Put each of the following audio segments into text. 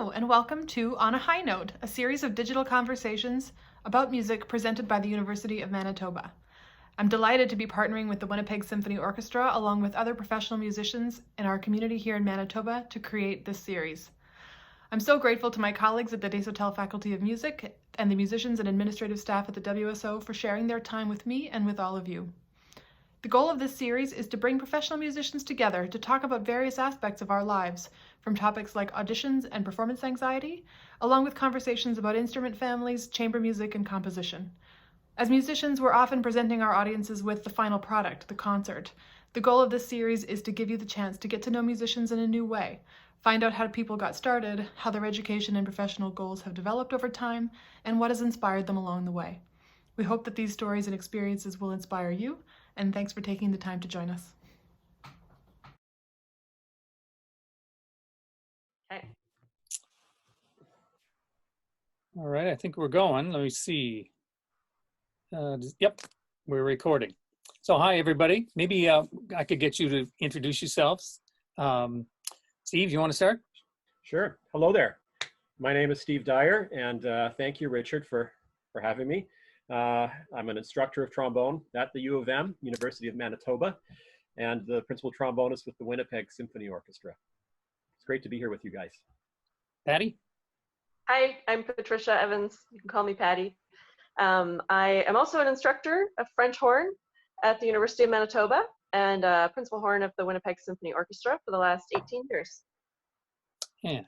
Hello, and welcome to On a High Note, a series of digital conversations about music presented by the University of Manitoba. I'm delighted to be partnering with the Winnipeg Symphony Orchestra along with other professional musicians in our community here in Manitoba to create this series. I'm so grateful to my colleagues at the Desautels Faculty of Music and the musicians and administrative staff at the WSO for sharing their time with me and with all of you. The goal of this series is to bring professional musicians together to talk about various aspects of our lives, from topics like auditions and performance anxiety, along with conversations about instrument families, chamber music, and composition. As musicians, we're often presenting our audiences with the final product, the concert. The goal of this series is to give you the chance to get to know musicians in a new way, find out how people got started, how their education and professional goals have developed over time, and what has inspired them along the way. We hope that these stories and experiences will inspire you, and thanks for taking the time to join us. Okay. All right, I think we're going. Let me see. Yep, we're recording. So hi, everybody. Maybe I could get you to introduce yourselves. Steve, you want to start? Sure. Hello there. My name is Steve Dyer, and thank you, Richard, for having me. I'm an instructor of trombone at the U of M, University of Manitoba, and the principal trombonist with the Winnipeg Symphony Orchestra. It's great to be here with you guys. Patti? Hi, I'm Patricia Evans. You can call me Patti. I am also an instructor of French horn at the University of Manitoba and principal horn of the Winnipeg Symphony Orchestra for the last 18 years. Yeah.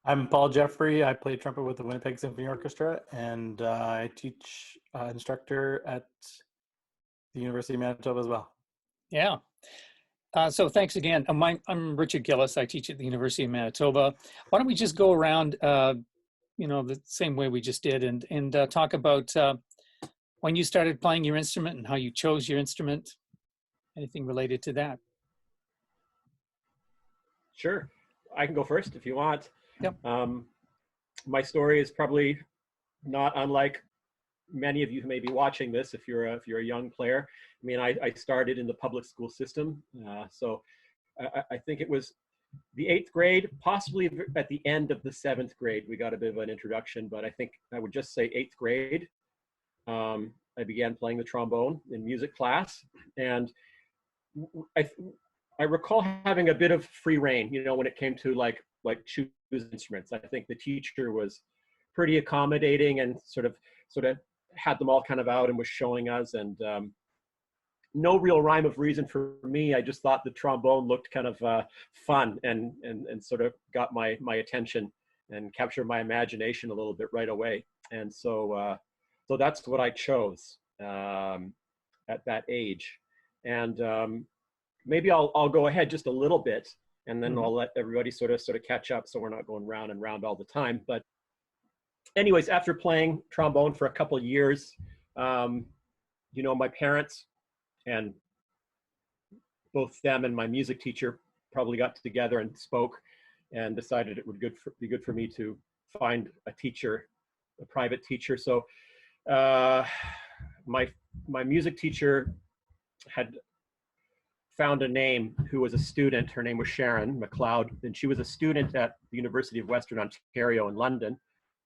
I'm Paul Jeffrey. I play trumpet with the Winnipeg Symphony Orchestra, and I teach instructor at the University of Manitoba as well. Yeah. So thanks again. I'm Richard Gillis. I teach at the University of Manitoba. Why don't we just go around, the same way we just did, and talk about when you started playing your instrument and how you chose your instrument. Anything related to that? Sure. I can go first if you want. Yep. My story is probably not unlike many of you who may be watching this if you're a young player. I mean, I started in the public school system, so I think it was the 8th grade, possibly at the end of the 7th grade, we got a bit of an introduction, but I think I would just say 8th grade. I began playing the trombone in music class, and I recall having a bit of free rein, when it came to like choose instruments. I think the teacher was pretty accommodating and sort of had them all kind of out and was showing us, and no real rhyme of reason for me. I just thought the trombone looked kind of fun and sort of got my attention and captured my imagination a little bit right away. And so that's what I chose at that age. And maybe I'll go ahead just a little bit, and then I'll let everybody sort of catch up, so we're not going round and round all the time. But anyways, after playing trombone for a couple of years, my parents and both them and my music teacher probably got together and spoke and decided it would be good for me to find a teacher, a private teacher. So my music teacher had found a name who was a student. Her name was Sharon McLeod, and she was a student at the University of Western Ontario in London,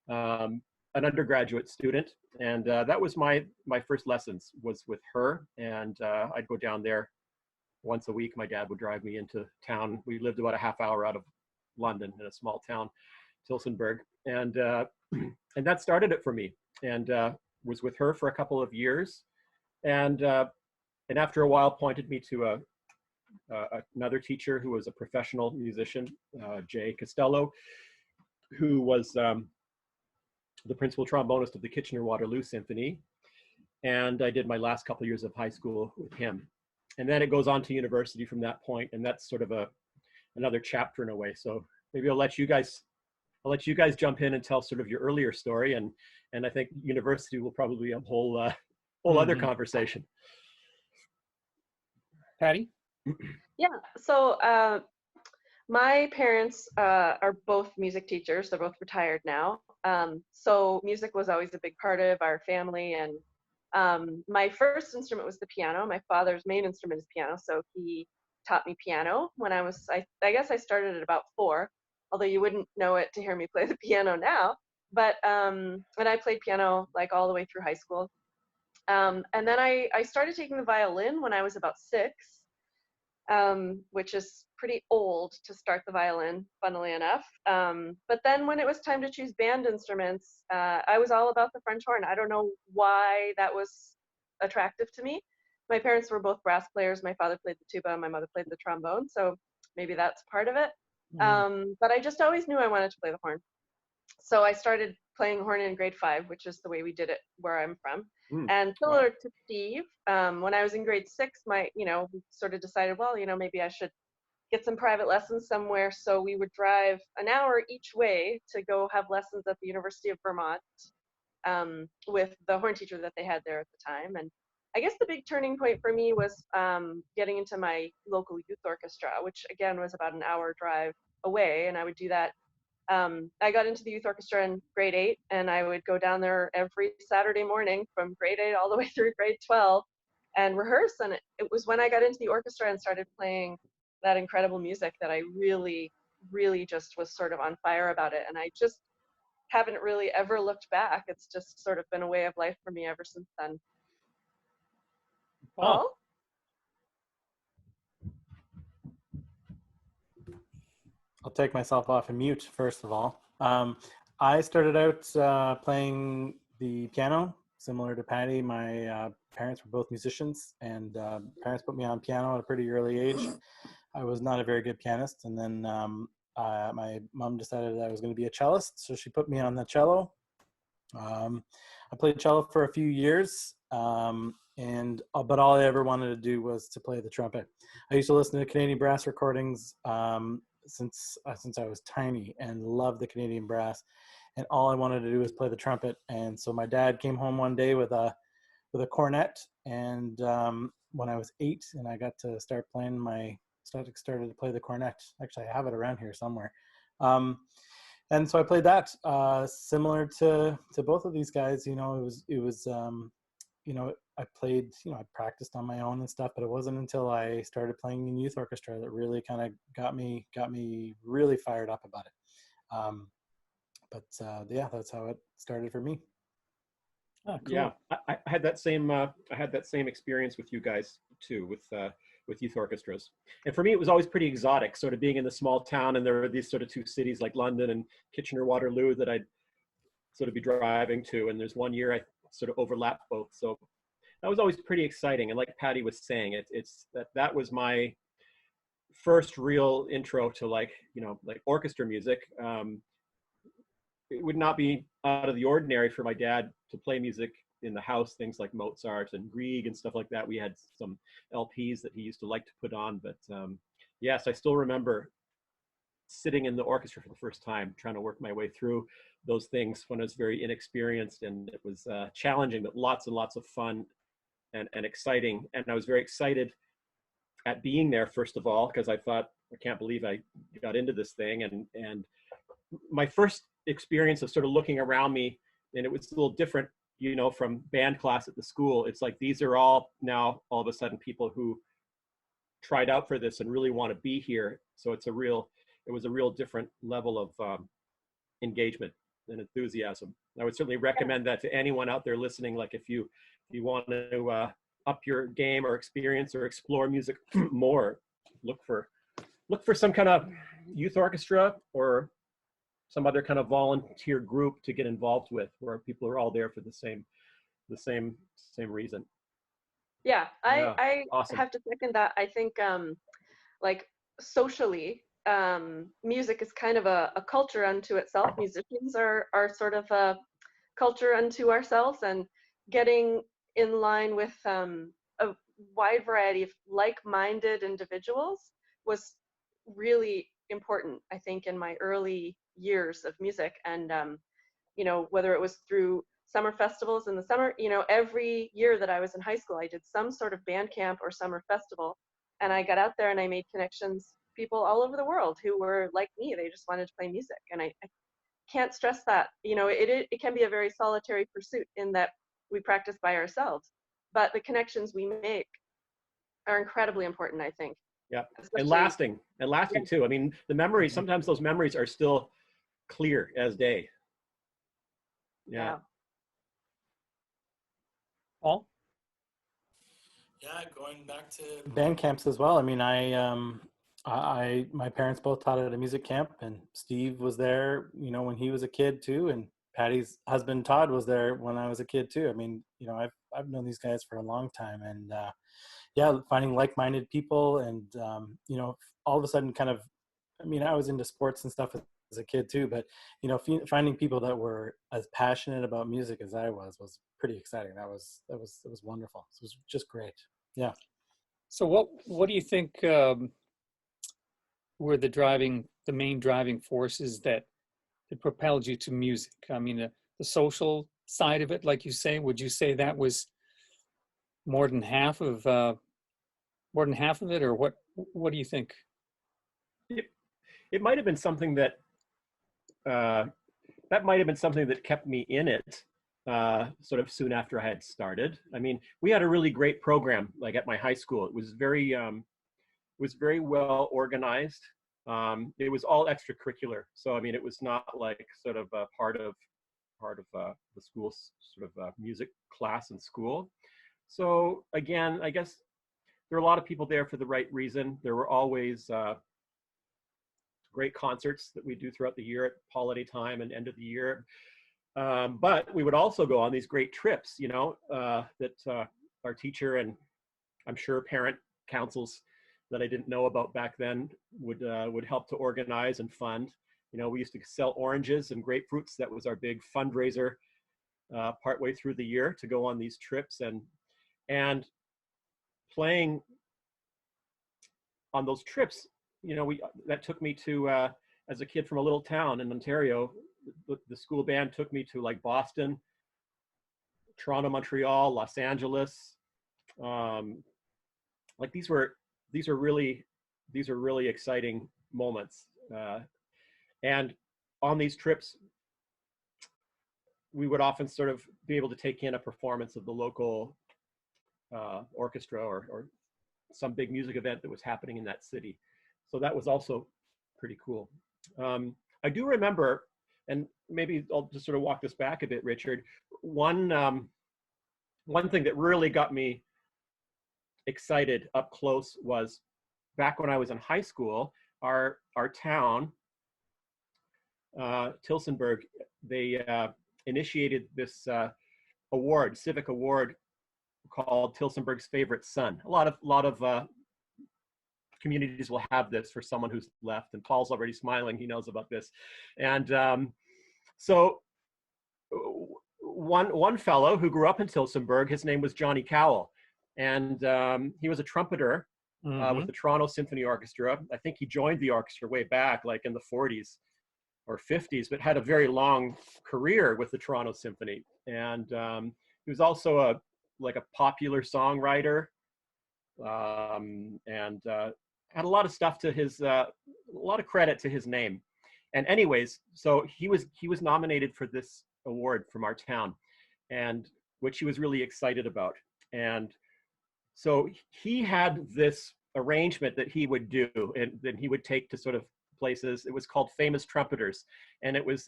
an undergraduate student. And that was my first lessons was with her. And I'd go down there once a week. My dad would drive me into town. We lived about a half hour out of London in a small town, Tillsonburg. And that started it for me, and was with her for a couple of years. And after a while pointed me to another teacher who was a professional musician, Jay Costello, who was the principal trombonist of the Kitchener-Waterloo Symphony. And I did my last couple of years of high school with him. And then it goes on to university from that point, and that's sort of another chapter in a way. So maybe I'll let you guys jump in and tell sort of your earlier story, and I think university will probably be a whole other conversation. Patti? Yeah, so my parents are both music teachers. They're both retired now. So music was always a big part of our family. And my first instrument was the piano. My father's main instrument is piano. So he taught me piano when I guess I started at about 4. although you wouldn't know it to hear me play the piano now. But and I played piano like all the way through high school. And then I started taking the violin when I was about 6, which is pretty old to start the violin, funnily enough. But then when it was time to choose band instruments, I was all about the French horn. I don't know why that was attractive to me. My parents were both brass players. My father played the tuba, my mother played the trombone, so maybe that's part of it. But I just always knew I wanted to play the horn. So I started playing horn in grade 5, which is the way we did it where I'm from. And similar to Steve, when I was in grade 6, we sort of decided, well, maybe I should get some private lessons somewhere. So we would drive an hour each way to go have lessons at the University of Vermont with the horn teacher that they had there at the time. And I guess the big turning point for me was getting into my local youth orchestra, which again was about an hour drive away. And I would do that. I got into the youth orchestra in grade 8, and I would go down there every Saturday morning from grade 8 all the way through grade 12 and rehearse. And it was when I got into the orchestra and started playing that incredible music that I really, really just was sort of on fire about it. And I just haven't really ever looked back. It's just sort of been a way of life for me ever since then. Wow. Paul? I'll take myself off of mute, first of all. I started out playing the piano, similar to Patti. My parents were both musicians, and parents put me on piano at a pretty early age. I was not a very good pianist, and then my mom decided that I was going to be a cellist, so she put me on the cello. I played cello for a few years, but all I ever wanted to do was to play the trumpet. I used to listen to Canadian brass recordings since I was tiny and loved the Canadian brass, and all I wanted to do was play the trumpet. And so my dad came home one day with a cornet, and when I was 8 and I got to start playing started to play the cornet. Actually, I have it around here somewhere. And so I played that, similar to both of these guys. It was I played, I practiced on my own and stuff, but it wasn't until I started playing in youth orchestra that really kind of got me really fired up about it. Yeah, that's how it started for me. Oh, cool. Yeah, I had that same experience with you guys too, with youth orchestras. And for me, it was always pretty exotic, sort of being in the small town, and there were these sort of two cities like London and Kitchener-Waterloo that I'd sort of be driving to. And there's one year I sort of overlapped both. So that was always pretty exciting. And like Patti was saying, that was my first real intro to like orchestra music. It would not be out of the ordinary for my dad to play music in the house, things like Mozart and Grieg and stuff like that. We had some LPs that he used to like to put on, but yes, I still remember sitting in the orchestra for the first time, trying to work my way through those things when I was very inexperienced, and it was challenging, but lots and lots of fun and exciting. And I was very excited at being there, first of all, because I thought, I can't believe I got into this thing. And my first experience of sort of looking around me, and it was a little different, from band class at the school. It's like, these are all now all of a sudden people who tried out for this and really want to be here. So it was a real different level of engagement and enthusiasm. I would certainly recommend that to anyone out there listening. Like if you want to up your game or experience or explore music more, look for some kind of youth orchestra or some other kind of volunteer group to get involved with, where people are all there for the same reason. Yeah, I awesome. have to second that. I think like socially, music is kind of a culture unto itself. Musicians are sort of a culture unto ourselves, and getting in line with a wide variety of like-minded individuals was really important, I think, in my early years of music. And whether it was through summer festivals in the summer, every year that I was in high school, I did some sort of band camp or summer festival, and I got out there and I made connections, people all over the world who were like me. They just wanted to play music. And I can't stress that, it can be a very solitary pursuit in that we practice by ourselves, but the connections we make are incredibly important, I think. Yeah, and especially. lasting too. I mean, the memories, sometimes those memories are still clear as day. Yeah. Paul? Yeah, going back to band camps as well. I mean, my parents both taught at a music camp, and Steve was there, when he was a kid too, and Patty's husband Todd was there when I was a kid too. I mean, I've known these guys for a long time, and yeah, finding like-minded people, and all of a sudden, kind of, I mean, I was into sports and stuff as a kid too, but finding people that were as passionate about music as I was pretty exciting. That was wonderful. It was just great. Yeah. So what do you think were the main driving forces that propelled you to music? I mean, the social side of it, like you say, would you say that was more than half of it, or what do you think? It might have been something that might have been something that kept me in it sort of soon after I had started. I mean, we had a really great program, like at my high school. It was very well organized. It was all extracurricular. So, I mean, it was not like sort of a part of the school's sort of music class in school. So again, I guess there were a lot of people there for the right reason. There were always great concerts that we do throughout the year at holiday time and end of the year. But we would also go on these great trips, that our teacher and I'm sure parent councils that I didn't know about back then would help to organize and fund. We used to sell oranges and grapefruits. That was our big fundraiser partway through the year to go on these trips, and playing on those trips. That took me to, as a kid from a little town in Ontario, the school band took me to like Boston, Toronto, Montreal, Los Angeles. Like these are really exciting moments. And on these trips, we would often sort of be able to take in a performance of the local orchestra or some big music event that was happening in that city. So that was also pretty cool. I do remember, and maybe I'll just sort of walk this back a bit, Richard. One thing that really got me excited up close was back when I was in high school, our town, Tillsonburg, they initiated this civic award called Tillsonburg's Favorite Son. A lot of communities will have this for someone who's left, and Paul's already smiling. He knows about this. And so one fellow who grew up in Tillsonburg, his name was Johnny Cowell, and he was a trumpeter with the Toronto Symphony Orchestra. I think he joined the orchestra way back, like in the 40s or 50s, but had a very long career with the Toronto Symphony. And he was also a popular songwriter, and had a lot of stuff to his, a lot of credit to his name. And anyways, so he was nominated for this award from our town, and which he was really excited about. And so he had this arrangement that he would do, and then he would take to sort of places. It was called Famous Trumpeters, and it was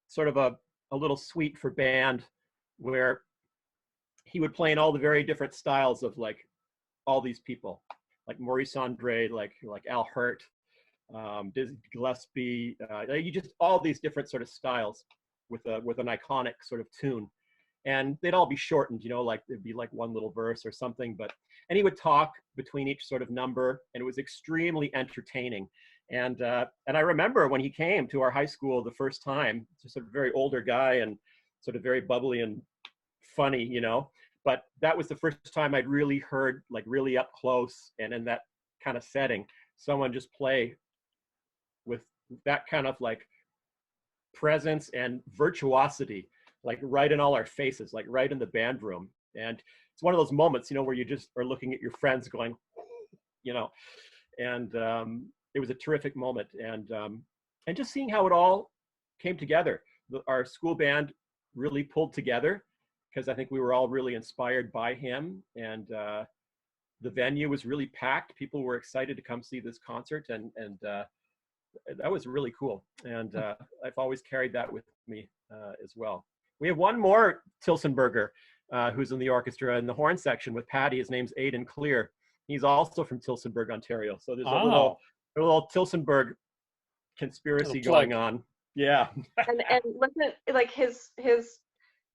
sort of a little suite for band where he would play in all the very different styles of like all these people, like Maurice Andre, like Al Hurt, Dizzy Gillespie, you just all these different sort of styles with an iconic sort of tune. And they'd all be shortened, like it'd be like one little verse or something, and he would talk between each sort of number, and it was extremely entertaining. And I remember when he came to our high school the first time, just a very older guy and sort of very bubbly and funny, but that was the first time I'd really heard, like really up close and in that kind of setting, someone just play with that kind of like presence and virtuosity, like right in all our faces, like right in the band room. And it's one of those moments, where you just are looking at your friends going, and it was a terrific moment. And just seeing how it all came together. Our school band really pulled together because I think we were all really inspired by him. And the venue was really packed. People were excited to come see this concert, and that was really cool. And I've always carried that with me as well. We have one more Tilsonburger who's in the orchestra in the horn section with Patti. His name's Aidan Clear. He's also from Tilsonburg, Ontario. So there's a little Tilsonburg conspiracy going on. Yeah. and wasn't it like his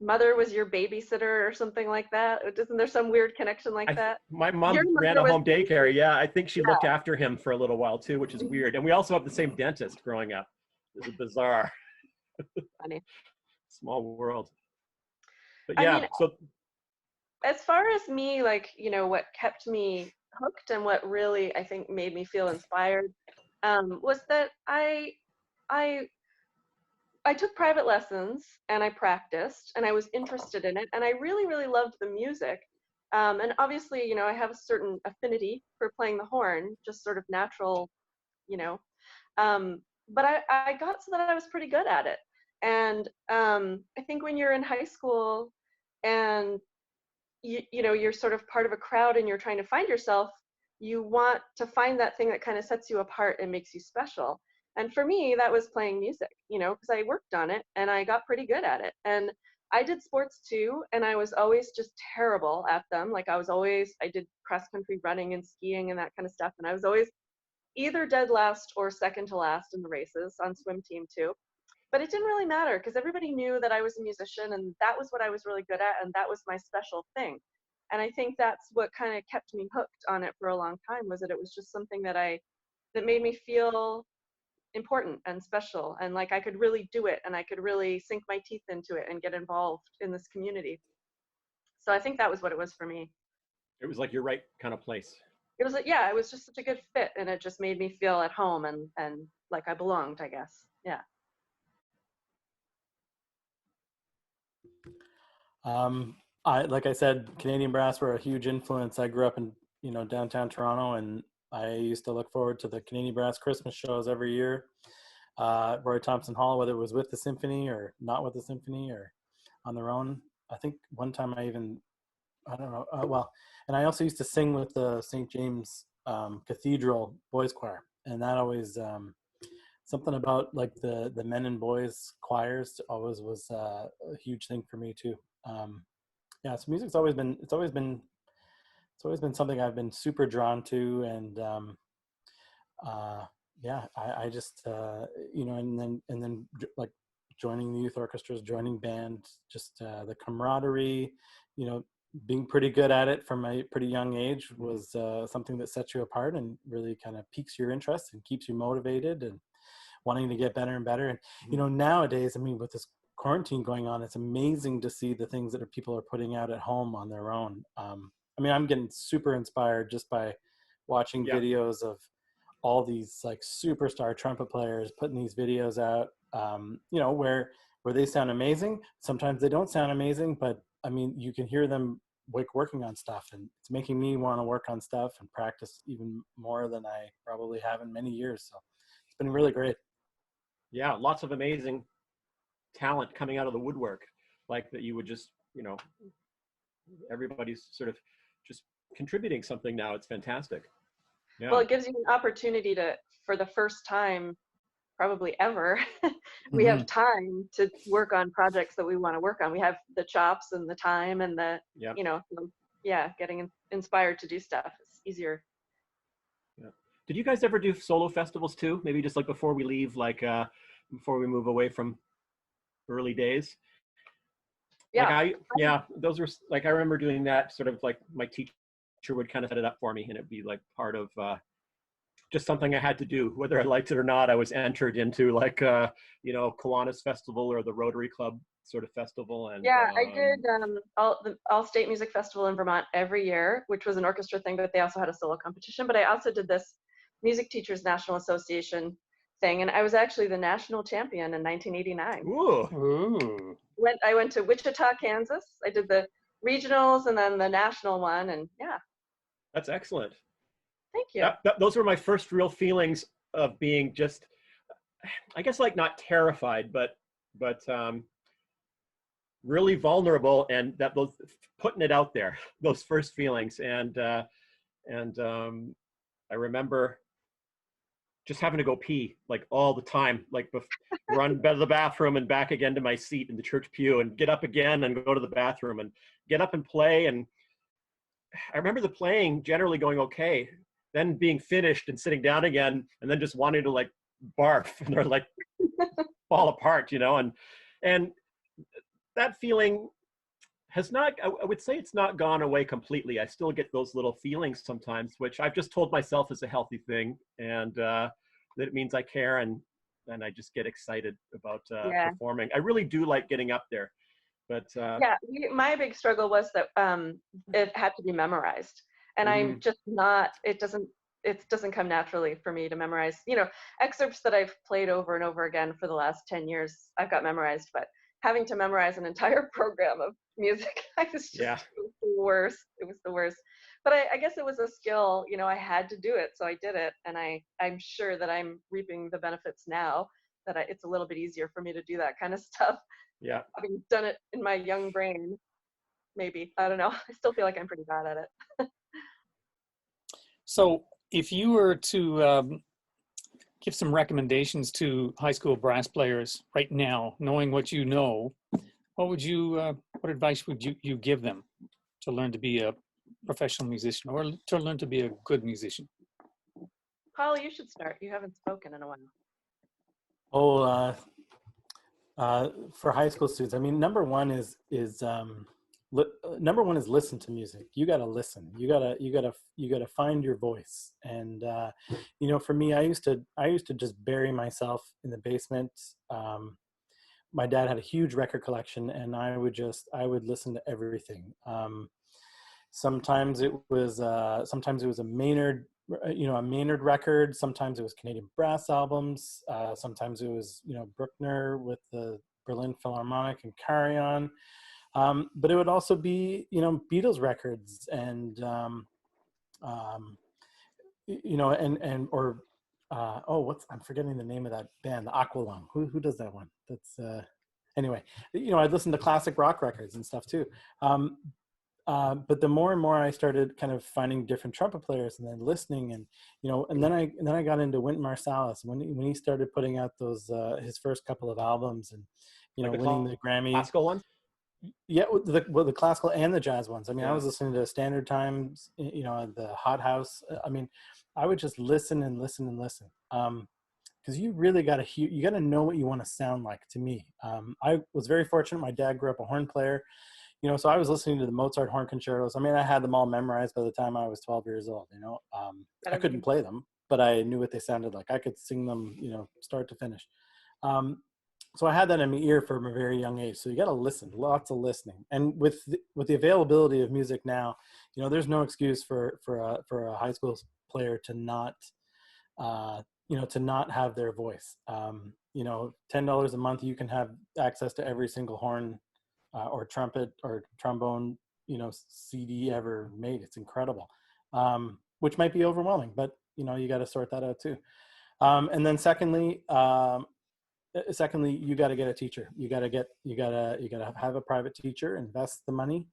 mother was your babysitter or something like that? Isn't there some weird connection like that? My mom ran a home daycare. Yeah, I think she looked after him for a little while too, which is weird. And we also have the same dentist growing up. This is bizarre. Funny. Small world. But yeah, so as far as me, like, you know, what kept me hooked and what really I think made me feel inspired was that I took private lessons and I practiced and I was interested in it and I really, really loved the music. And obviously, you know, I have a certain affinity for playing the horn, just sort of natural, you know. But I got so that I was pretty good at it. And I think when you're in high school and you know, you're sort of part of a crowd and you're trying to find yourself, you want to find that thing that kind of sets you apart and makes you special. And for me, that was playing music, you know, because I worked on it and I got pretty good at it. And I did sports too, and I was always just terrible at them. Like I did cross country running and skiing and that kind of stuff. And I was always either dead last or second to last in the races, on swim team too. But it didn't really matter because everybody knew that I was a musician and that was what I was really good at and that was my special thing. And I think that's what kind of kept me hooked on it for a long time, was that it was just something that made me feel important and special and like I could really do it and I could really sink my teeth into it and get involved in this community. So I think that was what it was for me. It was like your right kind of place. It was like, yeah, it was just such a good fit and it just made me feel at home and like I belonged, I guess. Yeah. Like I said, Canadian brass were a huge influence. I grew up in, you know, downtown Toronto, and I used to look forward to the Canadian brass Christmas shows every year. Roy Thompson Hall, whether it was with the symphony or not with the symphony or on their own. I think one time I don't know. And I also used to sing with the St. James Cathedral Boys Choir, and that always something about like the men and boys choirs always was a huge thing for me too. Yeah, so music's always been something I've been super drawn to, and yeah, I just you know, and then like joining the youth orchestras, joining band, just the camaraderie, you know, being pretty good at it from a pretty young age was something that sets you apart and really kind of piques your interest and keeps you motivated and wanting to get better and better. And you know, nowadays, I mean, with this quarantine going on, it's amazing to see the things that people are putting out at home on their own. I mean, I'm getting super inspired just by watching videos of all these like superstar trumpet players putting these videos out, you know, where they sound amazing. Sometimes they don't sound amazing, but I mean, you can hear them working on stuff, and it's making me want to work on stuff and practice even more than I probably have in many years. So it's been really great. Yeah, lots of amazing talent coming out of the woodwork, like that you would just, you know, everybody's sort of just contributing something now. It's fantastic. Yeah. Well, it gives you an opportunity to, for the first time probably ever, we have time to work on projects that we want to work on. We have the chops and the time and the, you know, getting inspired to do stuff. It's easier. Yeah. Did you guys ever do solo festivals too? Maybe just like before we leave, like before we move away from early days? Yeah. Like those were like, I remember doing that, sort of like my teacher would kind of set it up for me, and it'd be like part of just something I had to do, whether I liked it or not. I was entered into like you know, Kiwanis Festival or the Rotary Club sort of festival. And yeah, I did the All State Music Festival in Vermont every year, which was an orchestra thing, but they also had a solo competition. But I also did this Music Teachers National Association thing, and I was actually the national champion in 1989. Ooh. I went to Wichita, Kansas. I did the regionals and then the national one, and yeah. That's excellent. Thank you. Those were my first real feelings of being just, I guess, like not terrified, but really vulnerable, and that those putting it out there, those first feelings, and And I remember just having to go pee like all the time, like run to the bathroom and back again to my seat in the church pew and get up again and go to the bathroom and get up and play. And I remember the playing generally going okay, then being finished and sitting down again and then just wanting to like barf and they're like fall apart, you know, and that feeling has not, I would say it's not gone away completely. I still get those little feelings sometimes, which I've just told myself is a healthy thing, and that it means I care, and I just get excited about performing. I really do like getting up there, but my big struggle was that it had to be memorized, and I'm just not. It doesn't come naturally for me to memorize. You know, excerpts that I've played over and over again for the last 10 years, I've got memorized, but having to memorize an entire program of music, it was the worst. It was the worst. But I guess it was a skill, you know, I had to do it, so I did it, and I'm sure that I'm reaping the benefits now, that it's a little bit easier for me to do that kind of stuff. Yeah. Having done it in my young brain, maybe. I don't know. I still feel like I'm pretty bad at it. So if you were to give some recommendations to high school brass players right now, knowing what you know, what advice would you give them to learn to be a professional musician or to learn to be a good musician? Paul, you should start. You haven't spoken in a while. For high school students, I mean, number one is listen to music. You got to listen. You got to find your voice. And you know, for me, I used to just bury myself in the basement. My dad had a huge record collection, and I would listen to everything. Sometimes it was a Maynard record. Sometimes it was Canadian brass albums. Sometimes it was, you know, Bruckner with the Berlin Philharmonic and Carry On. But it would also be, you know, Beatles records and, you know, I'm forgetting the name of that band, the Aqualung. Who does that one? That's, anyway, you know, I'd listen to classic rock records and stuff too. But the more and more I started kind of finding different trumpet players and then listening, and, you know, and then I got into Wynton Marsalis when he started putting out those, his first couple of albums, and, you know, winning the Grammy. Classical ones? Yeah, the classical and the jazz ones. I mean, I was listening to Standard Times, you know, the Hot House. I mean, I would just listen and listen and listen. Because you really got to hear, you got to know what you want to sound like. To me, I was very fortunate. My dad grew up a horn player, you know, so I was listening to the Mozart horn concertos. I mean, I had them all memorized by the time I was 12 years old. You know, I couldn't play them, but I knew what they sounded like. I could sing them, you know, start to finish. So I had that in my ear from a very young age. So you got to listen, lots of listening. And with the availability of music now, you know, there's no excuse for a high school player to not, you know, to not have their voice. You know, $10 a month, you can have access to every single horn or trumpet or trombone, you know, CD ever made. It's incredible, which might be overwhelming, but, you know, you got to sort that out too. And then secondly, you got to get a teacher. You got to have a private teacher, invest the money,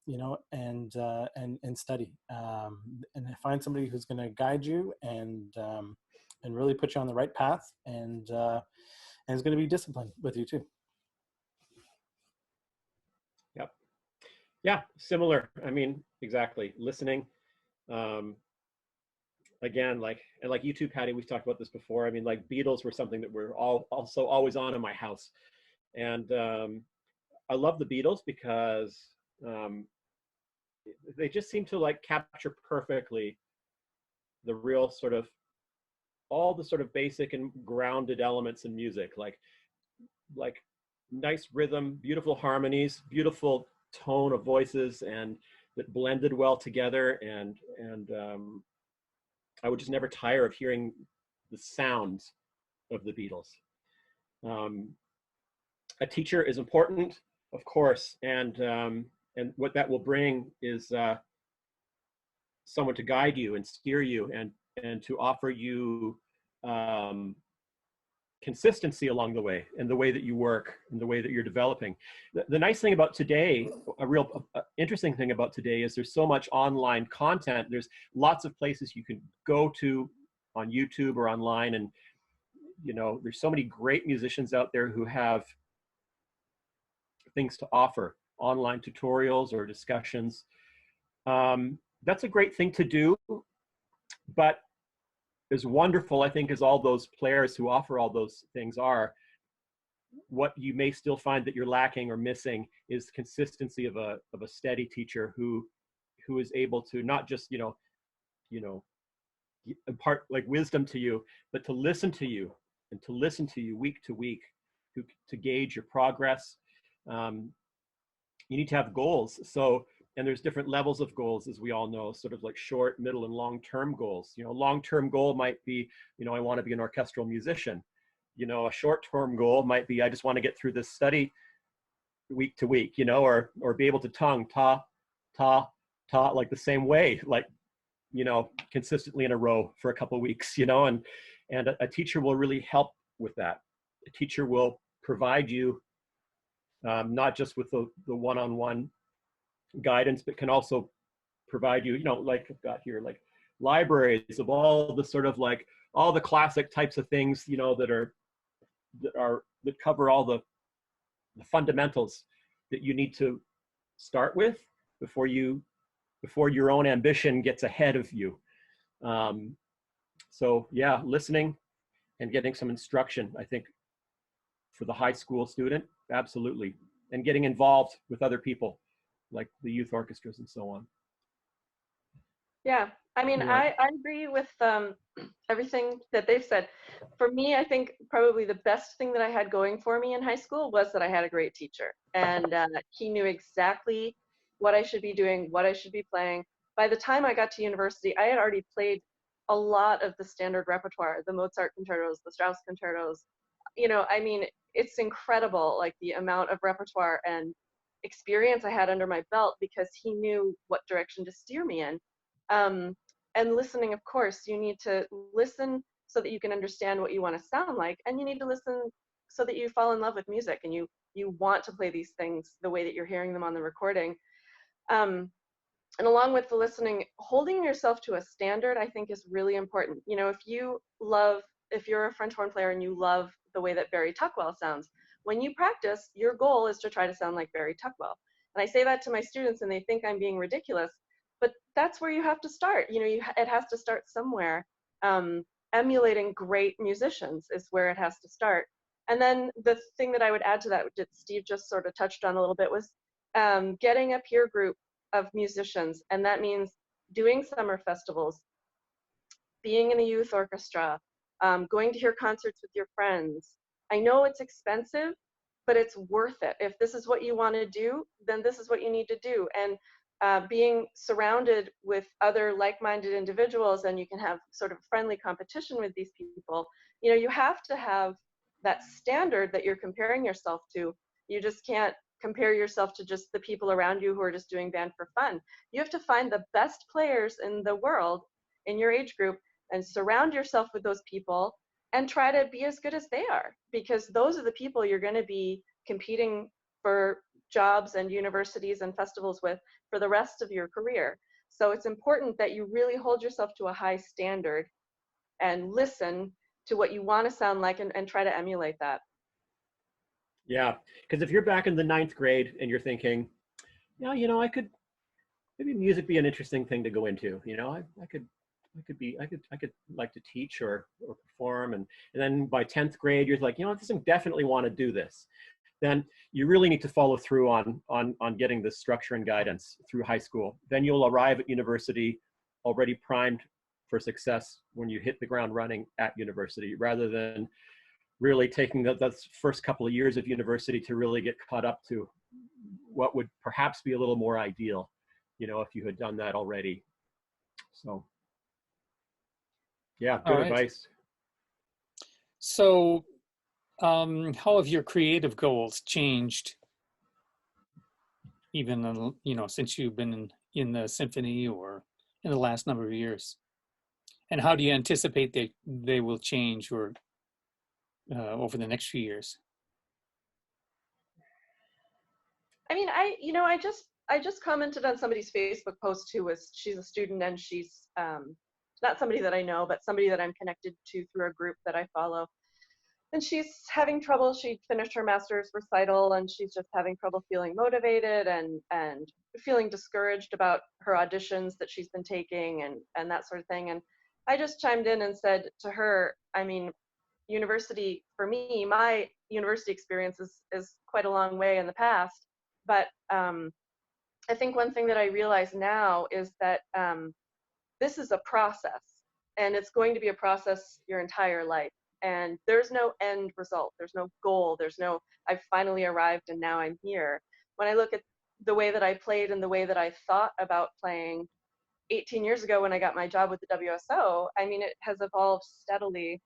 you know, and study, and find somebody who's going to guide you and really put you on the right path, and is going to be disciplined with you too. Yep. Yeah, similar. I mean, exactly. Listening. Again, like you too, Patti, we've talked about this before. I mean, like Beatles were something that we're also always on in my house. And I love the Beatles because they just seem to like capture perfectly the real sort of, all the sort of basic and grounded elements in music, like nice rhythm, beautiful harmonies, beautiful tone of voices, and that blended well together. And I would just never tire of hearing the sounds of the Beatles. A teacher is important, of course, and what that will bring is someone to guide you and steer you, and to offer you consistency along the way, and the way that you work and the way that you're developing. The nice thing about today, a real interesting thing about today, is there's so much online content. There's lots of places you can go to on YouTube or online, and there's so many great musicians out there who have things to offer, online tutorials or discussions. That's a great thing to do, but as wonderful, I think, as all those players who offer all those things are, what you may still find that you're lacking or missing is consistency of a steady teacher who is able to not just impart like wisdom to you, but to listen to you and to listen to you week to week, to gauge your progress. You need to have goals. And there's different levels of goals, as we all know, sort of like short, middle, and long-term goals. Long-term goal might be, I want to be an orchestral musician. A short-term goal might be, I just want to get through this study week to week, or be able to tongue ta, like the same way, like, consistently in a row for a couple of weeks, and a teacher will really help with that. A teacher will provide you not just with the one-on-one guidance, but can also provide you, like I've got here, like libraries of all the sort of like all the classic types of things, that cover all the fundamentals that you need to start with before your own ambition gets ahead of you. So yeah, listening and getting some instruction, I think, for the high school student, absolutely, and getting involved with other people, like the youth orchestras and so on. Yeah, I mean, Yeah. I agree with everything that they've said. For me, I think probably the best thing that I had going for me in high school was that I had a great teacher, and he knew exactly what I should be doing, what I should be playing. By the time I got to university, I had already played a lot of the standard repertoire, the Mozart concertos, the Strauss concertos. I mean, it's incredible, like the amount of repertoire and experience I had under my belt, because he knew what direction to steer me in. And listening, of course, you need to listen so that you can understand what you want to sound like, and you need to listen so that you fall in love with music and you want to play these things the way that you're hearing them on the recording. And along with the listening, holding yourself to a standard, I think, is really important. If you're a French horn player and you love the way that Barry Tuckwell sounds, when you practice, your goal is to try to sound like Barry Tuckwell. And I say that to my students and they think I'm being ridiculous, but that's where you have to start. It has to start somewhere. Emulating great musicians is where it has to start. And then the thing that I would add to that, that Steve just sort of touched on a little bit, was getting a peer group of musicians. And that means doing summer festivals, being in a youth orchestra, going to hear concerts with your friends. I know it's expensive, but it's worth it. If this is what you want to do, then this is what you need to do. And being surrounded with other like-minded individuals, and you can have sort of friendly competition with these people. You have to have that standard that you're comparing yourself to. You just can't compare yourself to just the people around you who are just doing band for fun. You have to find the best players in the world in your age group and surround yourself with those people and try to be as good as they are, because those are the people you're going to be competing for jobs and universities and festivals with for the rest of your career. So it's important that you really hold yourself to a high standard and listen to what you want to sound like, and try to emulate that. Yeah, because if you're back in the 9th grade and you're thinking, I could, maybe music be an interesting thing to go into. I could like to teach or perform, and then by 10th grade you're like, I definitely want to do this. Then you really need to follow through on getting the structure and guidance through high school. Then you'll arrive at university already primed for success when you hit the ground running at university, rather than really taking the first couple of years of university to really get caught up to what would perhaps be a little more ideal, if you had done that already. So yeah, good advice. So how have your creative goals changed, even since you've been in the symphony or in the last number of years? And how do you anticipate they will change, or over the next few years? I mean, I just commented on somebody's Facebook post she's a student, and she's not somebody that I know, but somebody that I'm connected to through a group that I follow. And she's having trouble. She finished her master's recital, and she's just having trouble feeling motivated and feeling discouraged about her auditions that she's been taking and that sort of thing. And I just chimed in and said to her, I mean, university, for me, my university experience is quite a long way in the past. But I think one thing that I realize now is that this is a process, and it's going to be a process your entire life. And there's no end result. There's no goal. There's no, I've finally arrived and now I'm here. When I look at the way that I played and the way that I thought about playing 18 years ago when I got my job with the WSO, I mean, it has evolved steadily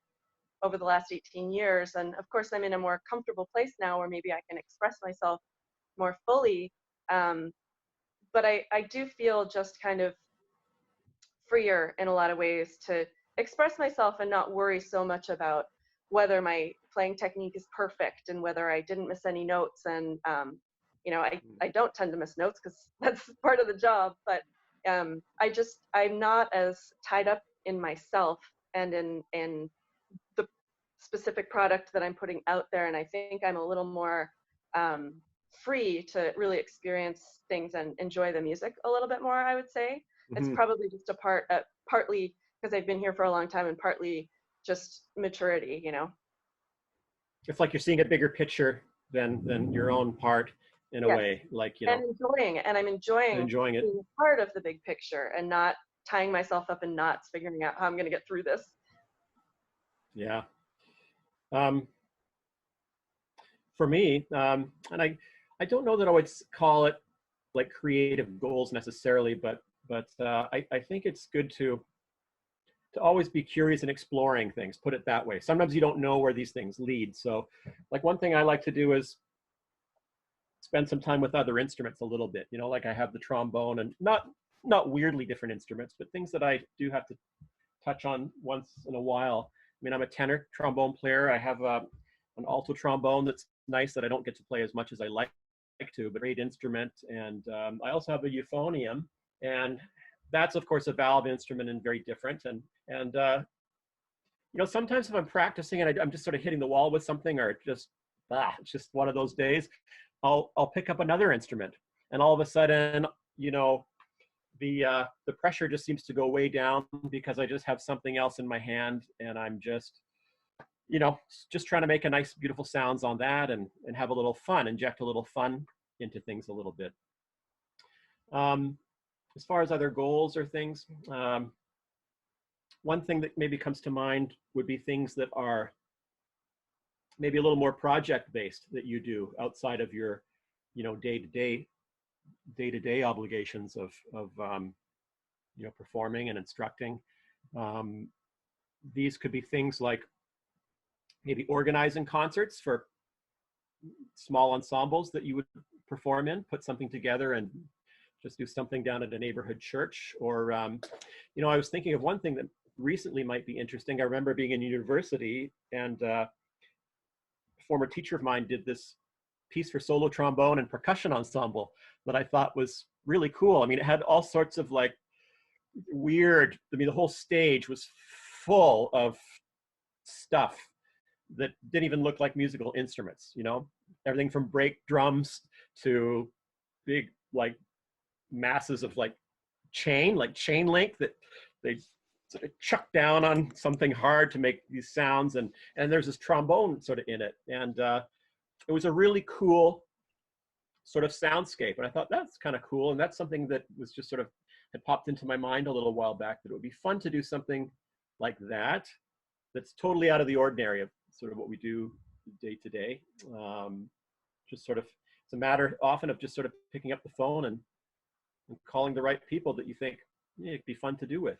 over the last 18 years. And of course, I'm in a more comfortable place now where maybe I can express myself more fully. But I do feel just kind of freer in a lot of ways to express myself and not worry so much about whether my playing technique is perfect and whether I didn't miss any notes. And, you know, I don't tend to miss notes because that's part of the job, but I'm not as tied up in myself and in the specific product that I'm putting out there. And I think I'm a little more free to really experience things and enjoy the music a little bit more, I would say. It's probably just partly because I've been here for a long time and partly just maturity, you know. It's like you're seeing a bigger picture than your own part in a way, like, you know. I'm enjoying it. being part of the big picture and not tying myself up in knots, figuring out how I'm going to get through this. Yeah. For me, and I don't know that I would call it like creative goals necessarily, but I think it's good to always be curious and exploring things, put it that way. Sometimes you don't know where these things lead. So like one thing I like to do is spend some time with other instruments a little bit, you know, like I have the trombone, and not weirdly different instruments, but things that I do have to touch on once in a while. I mean, I'm a tenor trombone player. I have an alto trombone that's nice that I don't get to play as much as I like to, but great instrument. And I also have a euphonium, and that's of course a valve instrument and very different. And you know, sometimes if I'm practicing and I'm just sort of hitting the wall with something, or it's just one of those days, I'll pick up another instrument, and all of a sudden, you know, the pressure just seems to go way down because I just have something else in my hand, and I'm just, you know, just trying to make a nice, beautiful sounds on that, and have a little fun, inject a little fun into things a little bit. As far as other goals or things, one thing that maybe comes to mind would be things that are maybe a little more project-based that you do outside of your, you know, day-to-day obligations of you know, performing and instructing. These could be things like maybe organizing concerts for small ensembles that you would perform in, put something together and just do something down at a neighborhood church. Or, you know, I was thinking of one thing that recently might be interesting. I remember being in university, and a former teacher of mine did this piece for solo trombone and percussion ensemble that I thought was really cool. I mean, it had all sorts of like weird, I mean, the whole stage was full of stuff that didn't even look like musical instruments, you know, everything from brake drums to big like masses of like chain link that they sort of chuck down on something hard to make these sounds, and there's this trombone sort of in it, and it was a really cool sort of soundscape, and I thought that's kind of cool, and that's something that was just sort of had popped into my mind a little while back, that it would be fun to do something like that that's totally out of the ordinary of sort of what we do day to day. Just sort of, it's a matter often of just sort of picking up the phone and calling the right people that you think, yeah, it'd be fun to do with.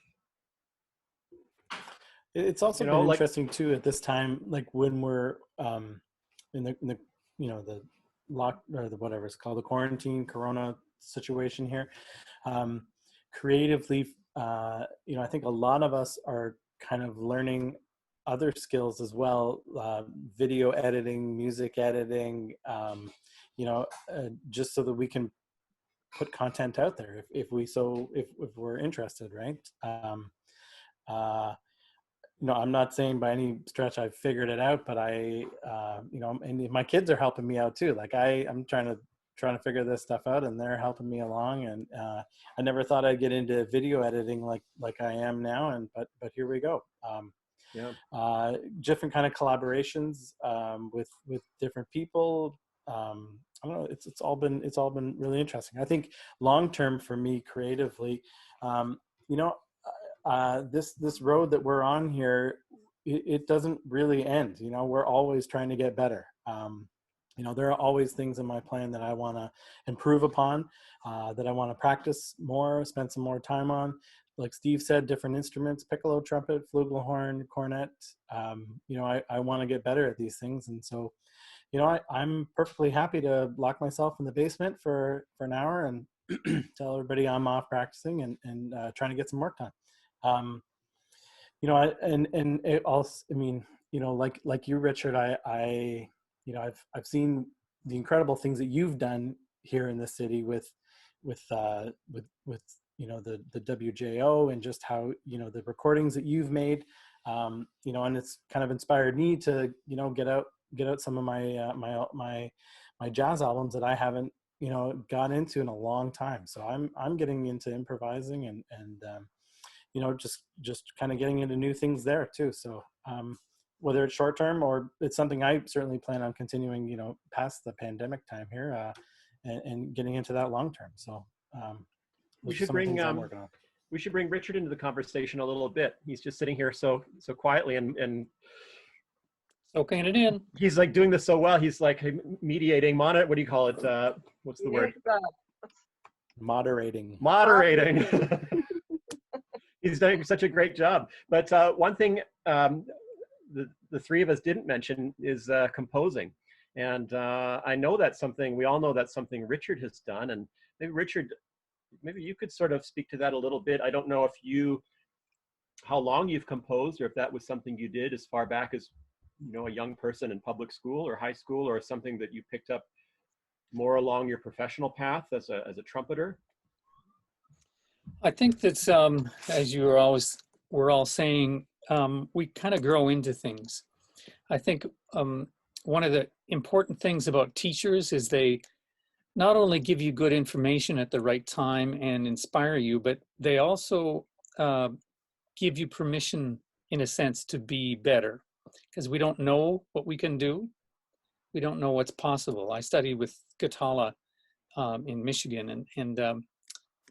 It's also, you know, been like, interesting too at this time, like when we're in the you know, the lock, or the whatever it's called, the quarantine corona situation here, creatively, you know, I think a lot of us are kind of learning other skills as well, video editing, music editing, just so that we can put content out there if we're interested, right? I'm not saying by any stretch I've figured it out, but and my kids are helping me out too. Like I'm trying to figure this stuff out, and they're helping me along. And I never thought I'd get into video editing like I am now, but here we go. Different kind of collaborations with different people. I don't know. It's all been really interesting. I think long term for me creatively, this road that we're on here, it doesn't really end. We're always trying to get better. There are always things in my plan that I want to improve upon, that I want to practice more, spend some more time on. Like Steve said, different instruments: piccolo, trumpet, flugelhorn, cornet. I want to get better at these things, and so, I'm perfectly happy to lock myself in the basement for an hour and tell everybody I'm off practicing and trying to get some work done. And it also, like you, Richard, I've seen the incredible things that you've done here in the city with the WJO, and just how, the recordings that you've made, and it's kind of inspired me to, get out some of my jazz albums that I haven't, got into in a long time. So I'm getting into improvising and just kind of getting into new things there too. So whether it's short term or it's something I certainly plan on continuing, past the pandemic time here, and getting into that long term. So we should bring Richard into the conversation a little bit. He's just sitting here so quietly and soaking it in. He's like doing this so well. He's like mediating, what do you call it? What's the word? Moderating. He's doing such a great job. But one thing the three of us didn't mention is composing. And I know that's something, we all know that's something Richard has done. And maybe Richard, maybe you could sort of speak to that a little bit. I don't know how long you've composed, or if that was something you did as far back as, a young person in public school or high school, or something that you picked up more along your professional path as a trumpeter. I think that's, as we're all saying, we kind of grow into things. I think one of the important things about teachers is they not only give you good information at the right time and inspire you, but they also give you permission, in a sense, to be better, because we don't know what we can do. We don't know what's possible. I studied with Gatala in Michigan, and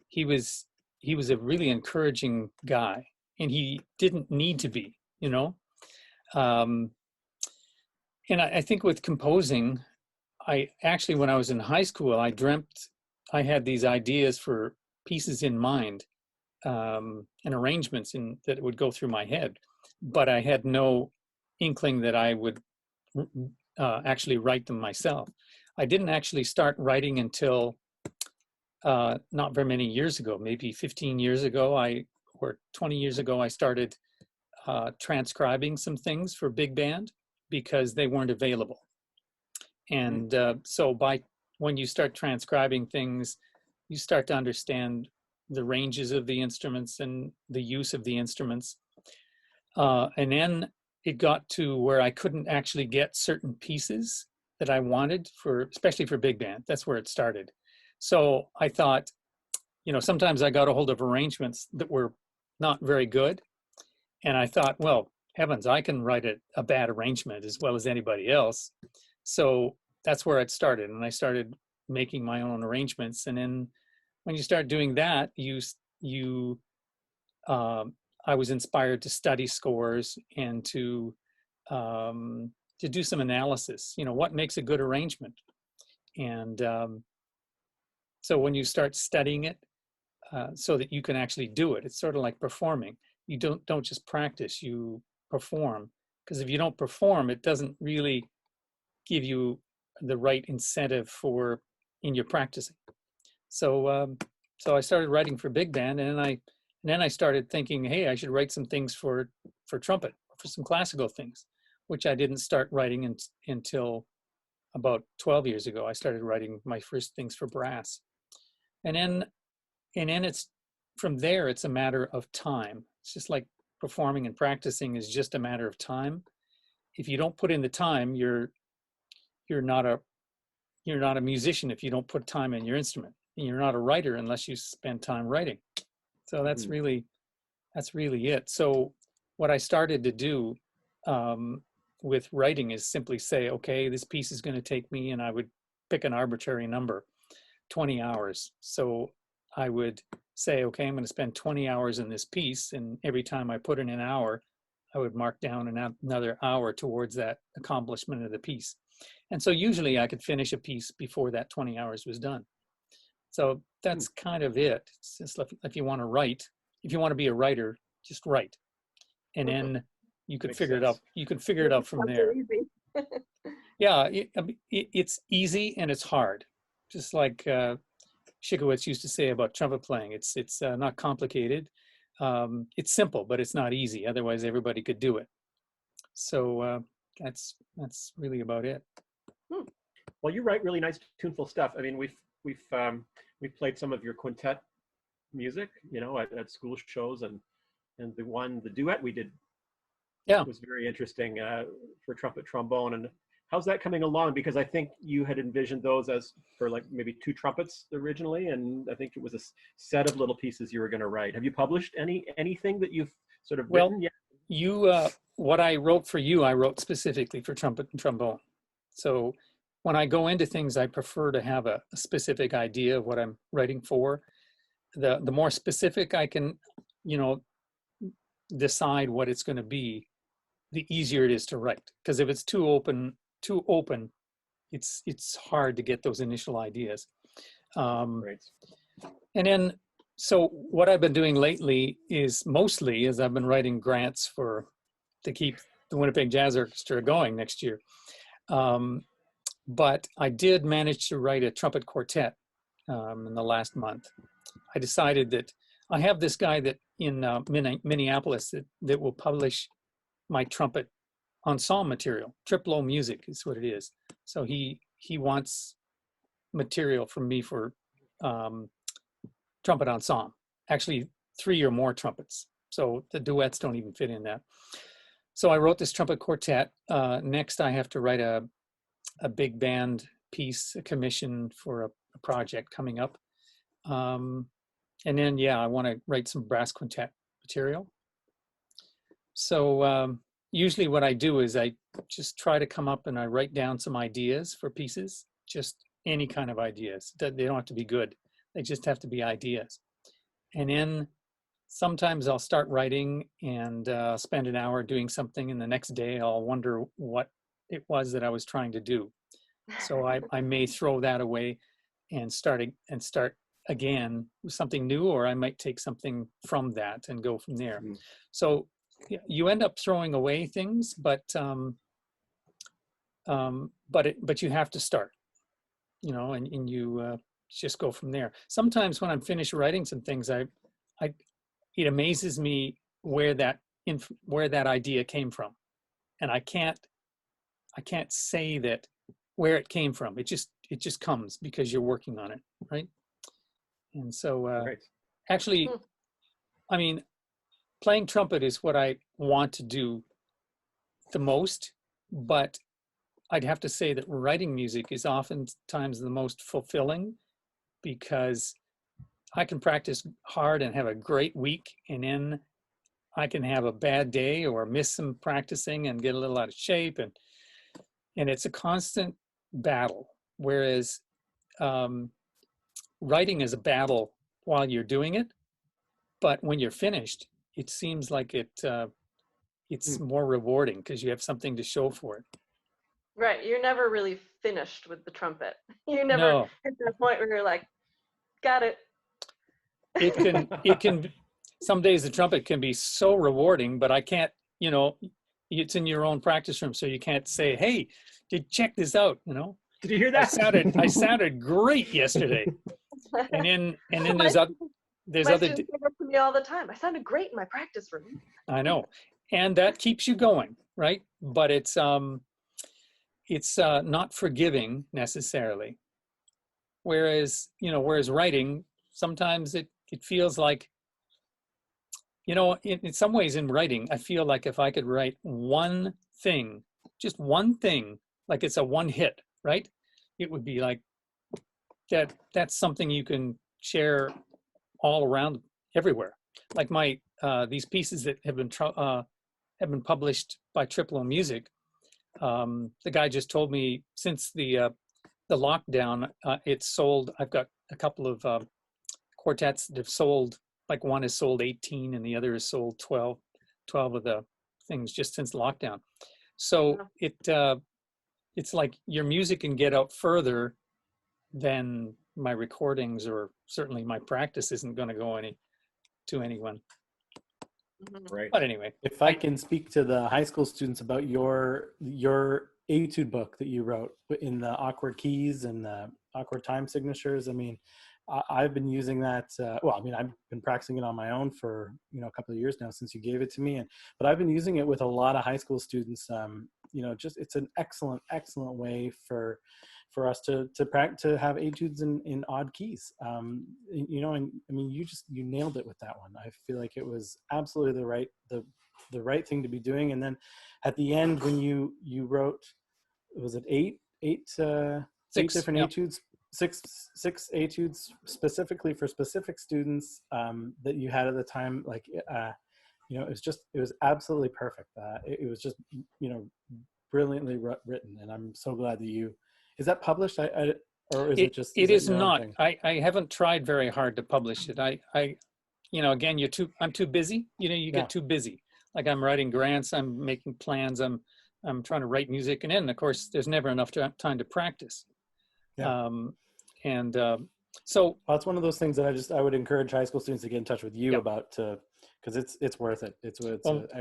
he was a really encouraging guy, and he didn't need to be, and I think with composing, I actually, when I was in high school, I dreamt, I had these ideas for pieces in mind, and arrangements that would go through my head, but I had no inkling that I would actually write them myself. I didn't actually start writing until not very many years ago, maybe 15 years ago, or 20 years ago, I started transcribing some things for big band because they weren't available. And so when you start transcribing things, you start to understand the ranges of the instruments and the use of the instruments. And then it got to where I couldn't actually get certain pieces that I wanted especially for big band. That's where it started. So I thought, sometimes I got a hold of arrangements that were not very good. And I thought, well, heavens, I can write a bad arrangement as well as anybody else. So that's where it started. And I started making my own arrangements. And then when you start doing that, I was inspired to study scores and to do some analysis, what makes a good arrangement. And so when you start studying it so that you can actually do it, it's sort of like performing. You don't just practice, you perform. Because if you don't perform, it doesn't really give you the right incentive in your practicing. So I started writing for big band, and then I started thinking, hey, I should write some things for trumpet, for some classical things, which I didn't start writing until about 12 years ago. I started writing my first things for brass. And then it's from there, it's a matter of time. It's just like performing and practicing is just a matter of time. If you don't put in the time, you're not a musician if you don't put time in your instrument. And you're not a writer unless you spend time writing. So that's really it. So what I started to do with writing is simply say, okay, this piece is going to take me, and I would pick an arbitrary number, 20 hours. So I would say, okay, I'm going to spend 20 hours in this piece, and every time I put in an hour, I would mark down another hour towards that accomplishment of the piece. And so usually I could finish a piece before that 20 hours was done. So that's kind of it. It's just if you want to write, if you want to be a writer, just write. And then you can figure it out. You can figure it out from there. Yeah, it's easy and it's hard. Just like Shikowitz used to say about trumpet playing. It's not complicated. It's simple, but it's not easy. Otherwise, everybody could do it. So that's really about it. Well, you write really nice, tuneful stuff. I mean, we've played some of your quintet music, you know, at school shows, and the duet we did, was very interesting for trumpet, trombone. And how's that coming along? Because I think you had envisioned those as for like maybe 2 trumpets originally, and I think it was a set of little pieces you were going to write. Have you published anything that you've sort of written yet? What I wrote for you, I wrote specifically for trumpet and trombone. So when I go into things, I prefer to have a specific idea of what I'm writing for. The more specific I can, decide what it's going to be, the easier it is to write. Because if it's too open, it's hard to get those initial ideas. Right. And then, so what I've been doing lately is I've been writing grants to keep the Winnipeg Jazz Orchestra going next year. But I did manage to write a trumpet quartet in the last month. I decided that I have this guy that in Minneapolis that will publish my trumpet ensemble material. Triplo music is what it is. So he wants material from me for trumpet ensemble. Actually, 3 or more trumpets. So the duets don't even fit in that. So I wrote this trumpet quartet. Next, I have to write a big band piece, a commission for a project coming up. And then, I want to write some brass quintet material. So usually what I do is I just try to come up and I write down some ideas for pieces, just any kind of ideas. They don't have to be good. They just have to be ideas. And then sometimes I'll start writing and spend an hour doing something, and the next day I'll wonder what it was that I was trying to do. So I may throw that away and start again with something new, or I might take something from that and go from there. So you end up throwing away things, but you have to start, and you just go from there. Sometimes when I'm finished writing some things, it amazes me where that idea came from, and I can't say that where it came from. It just comes because you're working on it, right? And so actually, I mean, playing trumpet is what I want to do the most, but I'd have to say that writing music is oftentimes the most fulfilling, because I can practice hard and have a great week, and then I can have a bad day or miss some practicing and get a little out of shape, and it's a constant battle. Whereas writing is a battle while you're doing it, but when you're finished, it seems like it's more rewarding because you have something to show for it. Right, you're never really finished with the trumpet. You never hit that point where you're like, got it. It can some days the trumpet can be so rewarding, but I can't, it's in your own practice room, so you can't say, hey, check this out, Did you hear that? I sounded great yesterday. And then there's other students say that to me all the time. I sounded great in my practice room. I know. and that keeps you going, right? But it's not forgiving necessarily. Whereas, whereas writing, sometimes it feels like, in some ways in writing, I feel like if I could write one thing, just one thing, like it's a one hit, right? It would be like that's something you can share all around everywhere. Like these pieces that have been published by Triplo Music. The guy just told me since the lockdown, it's sold. I've got a couple of quartets that have sold. Like one has sold 18, and the other has sold 12 of the things just since lockdown. So it's like your music can get out further than my recordings, or certainly my practice isn't going to go to anyone. Right. But anyway, if I can speak to the high school students about your etude book that you wrote in the awkward keys and the awkward time signatures. I mean, I've been using that. I've been practicing it on my own for a couple of years now since you gave it to me, but I've been using it with a lot of high school students. It's an excellent way for us to have etudes in odd keys. And I mean, you nailed it with that one. I feel like it was absolutely the right thing to be doing. And then at the end, when you wrote, was it eight different etudes? Six etudes specifically for specific students that you had at the time. Like, it was absolutely perfect. It was just, brilliantly written. And I'm so glad that is that published? Or is it just? It is not. I haven't tried very hard to publish it. Again, I'm too busy. You get too busy. Like I'm writing grants, I'm making plans, I'm trying to write music, and then of course there's never enough time to practice. Yeah. So that's one of those things that I would encourage high school students to get in touch with you about, because it's worth it. It's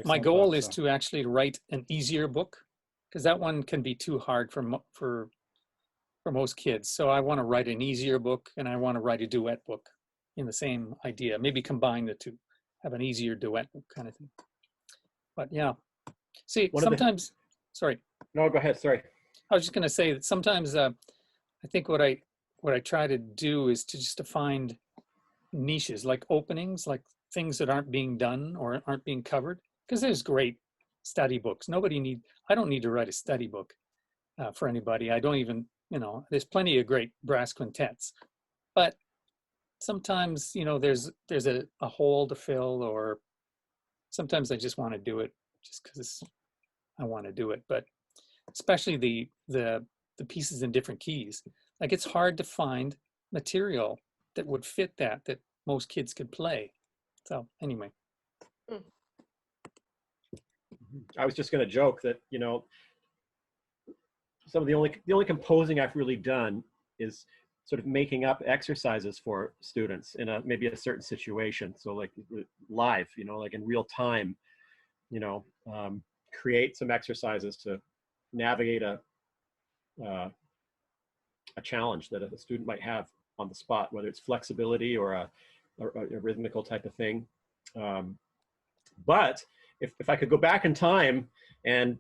my goal is to actually write an easier book, because that one can be too hard for most kids. So I want to write an easier book, and I want to write a duet book in the same idea. Maybe combine the two, have an easier duet book kind of thing. But yeah, see, sometimes. Sorry. No, go ahead. Sorry. I was just going to say that sometimes I think what I try to do is to find niches, like openings, like things that aren't being done or aren't being covered. Because there's great study books. I don't need to write a study book for anybody. I don't even, there's plenty of great brass quintets. But sometimes, there's a hole to fill, or sometimes I just want to do it just because I want to do it. But especially the pieces in different keys. Like it's hard to find material that would fit that most kids could play. So anyway. I was just going to joke that, some of the only composing I've really done is sort of making up exercises for students in maybe a certain situation. So like live, like in real time, create some exercises to navigate a challenge that a student might have on the spot, whether it's flexibility or a rhythmical type of thing. But if I could go back in time and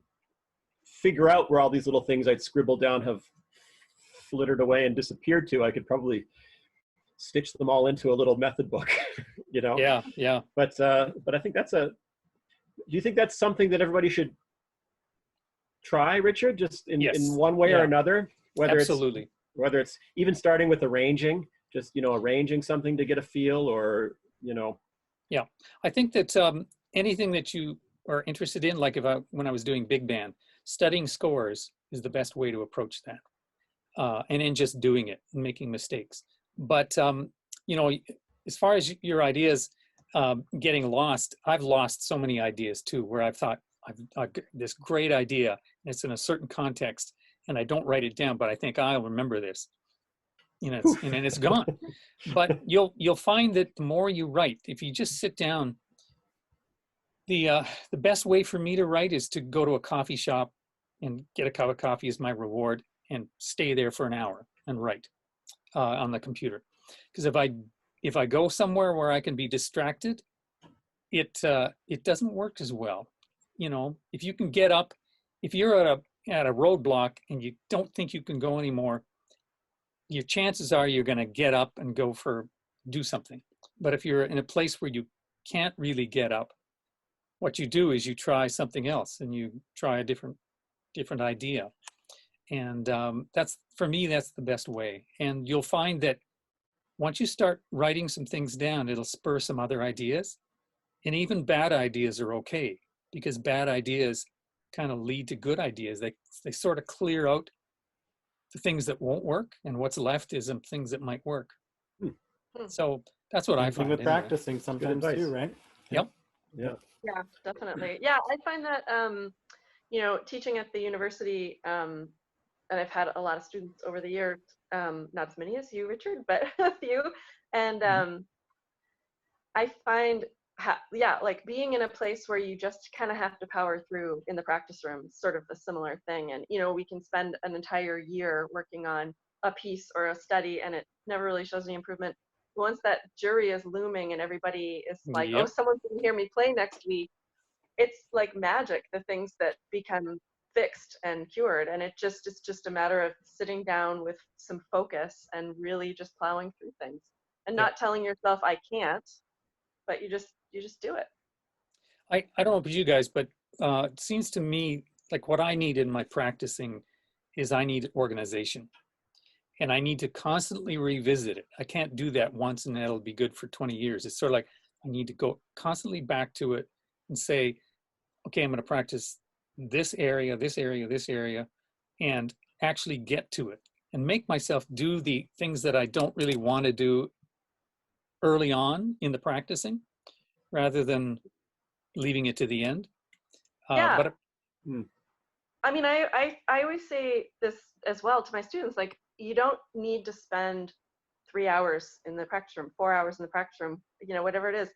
figure out where all these little things I'd scribbled down have flittered away and disappeared to, I could probably stitch them all into a little method book, Yeah. But I think do you think that's something that everybody should try, Richard, just in one way or another? Absolutely. Whether it's even starting with arranging, just, arranging something to get a feel, or, Yeah, I think that anything that you are interested in, like when I was doing big band, studying scores is the best way to approach that. And then just doing it and making mistakes. But, as far as your ideas getting lost, I've lost so many ideas too, where I've thought I've got this great idea, and it's in a certain context, and I don't write it down, but I think I'll remember this. And then it's gone. But you'll find that the more you write, if you just sit down, the best way for me to write is to go to a coffee shop and get a cup of coffee as my reward and stay there for an hour and write on the computer. Because if I go somewhere where I can be distracted, it doesn't work as well. you know, if you can get up, if you're at a roadblock and you don't think you can go anymore, your chances are you're going to get up and do something. But if you're in a place where you can't really get up, what you do is you try something else and you try a different idea. And that's, for me, that's the best way. And you'll find that once you start writing some things down, it'll spur some other ideas. And even bad ideas are okay, because bad ideas kind of lead to good ideas. They sort of clear out the things that won't work, and what's left is some things that might work. So that's what I Same thing find. with Anyway. practicing sometimes advice. too, right? Yep. Yeah. Yeah, definitely. Yeah, I find that, you know, teaching at the university, and I've had a lot of students over the years, not as many as you, Richard, but a few. And I find, yeah, like being in a place where you just kind of have to power through in the practice room, sort of a similar thing. And, you know, we can spend an entire year working on a piece or a study and it never really shows any improvement. Once that jury is looming and everybody is like, oh, Yep. someone's going to hear me play next week, it's like magic, the things that become fixed and cured. And it's just a matter of sitting down with some focus and really just plowing through things and not telling yourself I can't, but you just do it. I don't know about you guys, but it seems to me like what I need in my practicing is I need organization. And I need to constantly revisit it. I can't do that once and that'll be good for 20 years. It's sort of like I need to go constantly back to it and say, okay, I'm going to practice this area, this area, this area, and actually get to it and make myself do the things that I don't really want to do early on in the practicing rather than leaving it to the end. Yeah. But I mean, I always say this as well to my students, like, you don't need to spend 3 hours in the practice room, 4 hours in the practice room, you know, whatever it is.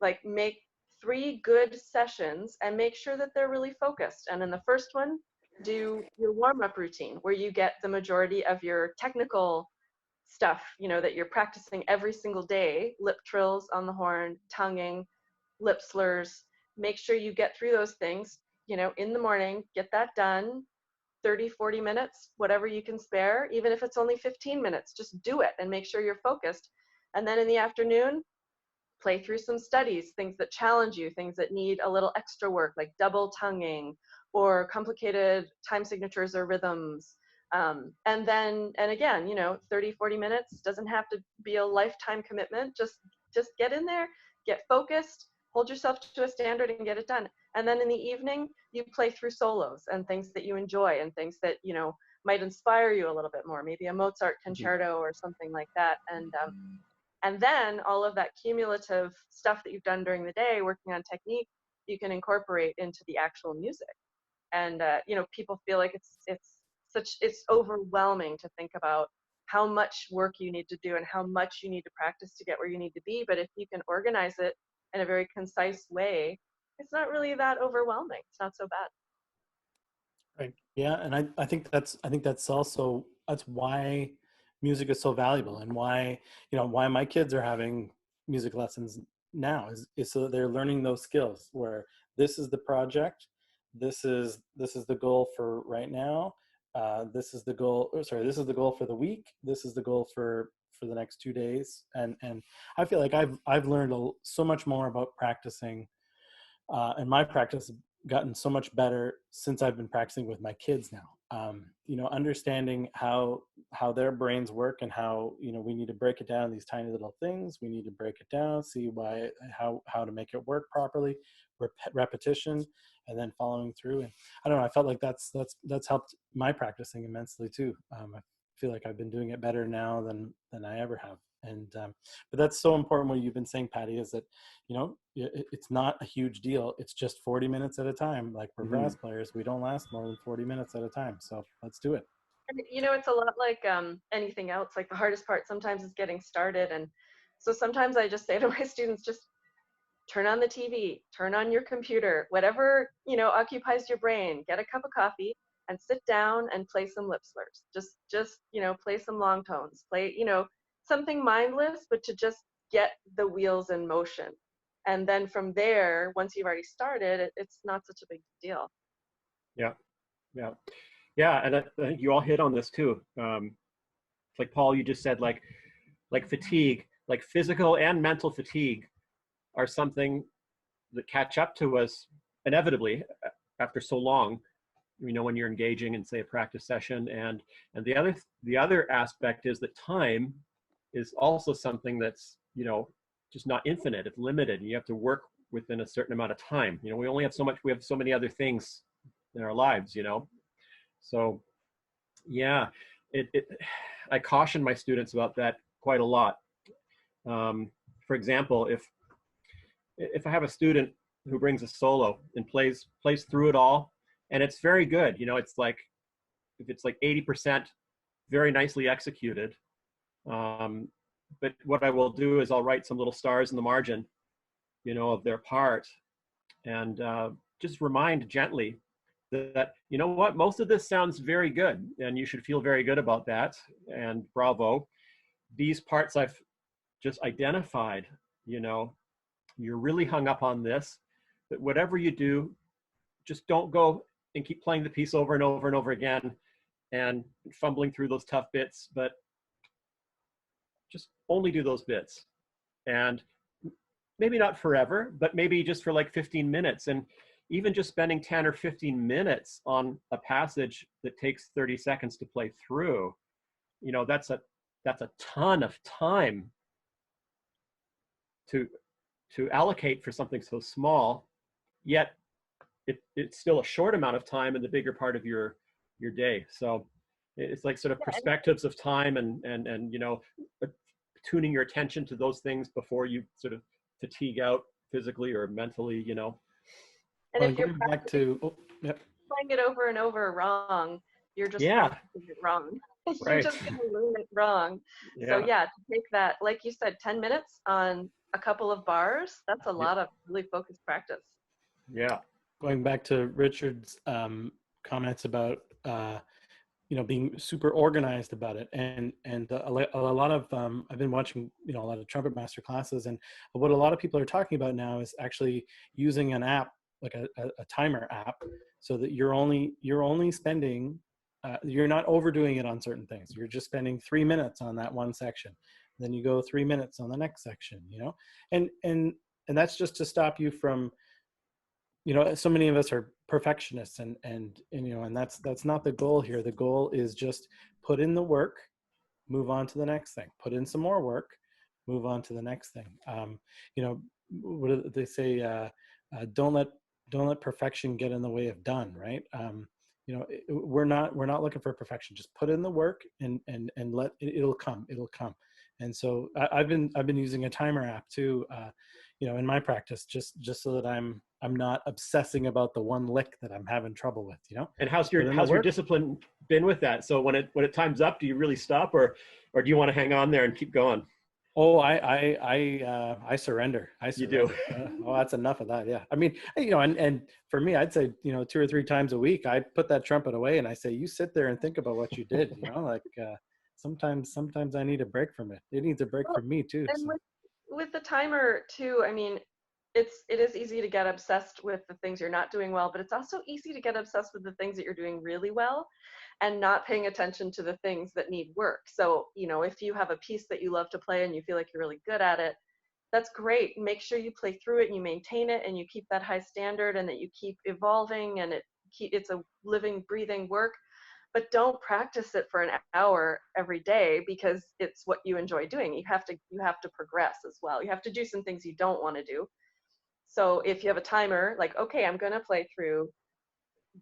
Like, make 3 good sessions and make sure that they're really focused. And in the first one, do your warm-up routine where you get the majority of your technical stuff, you know, that you're practicing every single day, lip trills on the horn, tonguing, lip slurs. Make sure you get through those things, you know, in the morning, get that done, 30, 40 minutes, whatever you can spare, even if it's only 15 minutes, just do it and make sure you're focused. And then in the afternoon, play through some studies, things that challenge you, things that need a little extra work, like double tonguing or complicated time signatures or rhythms. And then, and again, you know, 30, 40 minutes doesn't have to be a lifetime commitment. Just get in there, get focused, hold yourself to a standard and get it done. And then in the evening, you play through solos and things that you enjoy and things that, you know, might inspire you a little bit more, maybe a Mozart concerto or something like that. And then all of that cumulative stuff that you've done during the day, working on technique, you can incorporate into the actual music. And you know, people feel like it's overwhelming to think about how much work you need to do and how much you need to practice to get where you need to be. But if you can organize it in a very concise way, it's not really that overwhelming. It's not so bad. right. Yeah, and I think that's also, that's why music is so valuable, and why, you know, why my kids are having music lessons now is so that they're learning those skills where this is the project, this is the goal for right now, this is the goal, this is the goal for the week, this is the goal for the next 2 days. And I feel like I've learned so much more about practicing, and my practice has gotten so much better since I've been practicing with my kids now. You know, understanding how their brains work and how, you know, we need to break it down, these tiny little things. We need to break it down, see how to make it work properly, repetition, and then following through. And I don't know, I felt like that's helped my practicing immensely too. I feel like I've been doing it better now than I ever have. And but that's so important. What you've been saying, Patti, is that, you know, it's not a huge deal. It's just 40 minutes at a time. Like we're brass players, we don't last more than 40 minutes at a time. So let's do it. And, you know, it's a lot like anything else. Like the hardest part sometimes is getting started. And so sometimes I just say to my students, just turn on the TV, turn on your computer, whatever, you know, occupies your brain, get a cup of coffee and sit down and play some lip slurs. Just, you know, play some long tones, play, you know, something mindless, but to just get the wheels in motion. And then from there, once you've already started, it's not such a big deal. Yeah, yeah, yeah. And I think you all hit on this too. Like Paul, you just said, like fatigue, like physical and mental fatigue are something that catch up to us inevitably after so long, you know, when you're engaging in, say, a practice session. And the other aspect is that time is also something that's, you know, just not infinite. It's limited. You have to work within a certain amount of time. You know, we only have so much, we have so many other things in our lives, you know. So yeah, I caution my students about that quite a lot. For example, if I have a student who brings a solo and plays through it all, and it's very good, you know, it's like, if it's like 80% very nicely executed, but what I will do is I'll write some little stars in the margin, you know, of their part, and just remind gently that, you know what, most of this sounds very good, and you should feel very good about that, and bravo. These parts I've just identified, you know, you're really hung up on this, but whatever you do, just don't go and keep playing the piece over and over and over again and fumbling through those tough bits, but just only do those bits. And maybe not forever, but maybe just for like 15 minutes. And even just spending 10 or 15 minutes on a passage that takes 30 seconds to play through, you know, that's a ton of time to allocate for something so small, yet it's still a short amount of time in the bigger part of your day. So it's like sort of perspectives of time, and you know, tuning your attention to those things before you sort of fatigue out physically or mentally, you know. And Well, if you're going back to, playing it over and over wrong, you're just practicing it wrong. You're Right. just going to learn it wrong. Yeah. So yeah, to take that, like you said, 10 minutes on a couple of bars, that's a lot of really focused practice. Yeah. Going back to Richard's comments about you know, being super organized about it, and a lot of I've been watching, you know, a lot of trumpet master classes, and what a lot of people are talking about now is actually using an app, like a timer app, so that you're only spending you're not overdoing it on certain things. You're just spending 3 minutes on that one section, then you go 3 minutes on the next section, you know, and that's just to stop you from, you know, so many of us are perfectionists, and you know, and that's not the goal here. The goal is just put in the work, move on to the next thing, put in some more work, move on to the next thing. You know, what do they say? Don't let perfection get in the way of done, right? You know, we're not looking for perfection. Just put in the work, and let it'll come. And so I've been using a timer app too, you know, in my practice, just so that I'm not obsessing about the one lick that I'm having trouble with, you know. And how's your discipline been with that? So when it times up, do you really stop, or do you want to hang on there and keep going? Oh, I surrender. You do. Oh, that's enough of that. Yeah. I mean, you know, and for me, I'd say, you know, 2 or 3 times a week, I put that trumpet away and I say, you sit there and think about what you did, you know, like, sometimes I need a break from it. It needs a break from me too. And So. with the timer too, I mean, it is easy to get obsessed with the things you're not doing well, but it's also easy to get obsessed with the things that you're doing really well and not paying attention to the things that need work. So, you know, if you have a piece that you love to play and you feel like you're really good at it, that's great. Make sure you play through it and you maintain it and you keep that high standard and that you keep evolving, and it's a living, breathing work. But don't practice it for an hour every day because it's what you enjoy doing. You have to progress as well. You have to do some things you don't want to do. So if you have a timer, like, okay, I'm going to play through